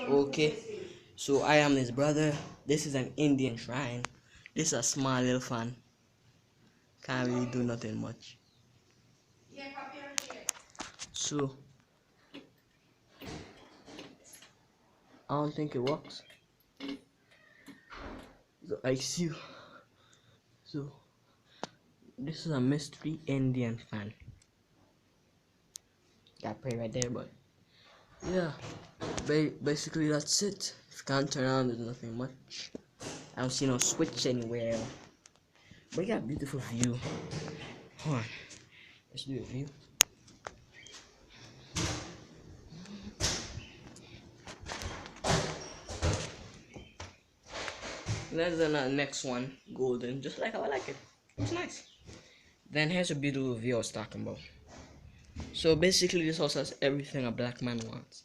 Okay, so I am his brother. This is an Indian shrine. This is a small little fan. Can't really do nothing much. So I don't think it works. So I see. So this is a mystery Indian fan. Got pray right there, but yeah, basically that's it. If you can't turn on, there's nothing much. I don't see no switch anywhere. But you got a beautiful view. Hold on, let's do a view. There's the next one, golden, just like how I like it. It's nice. Then here's a beautiful view I was talking about. So basically, this house has everything a black man wants.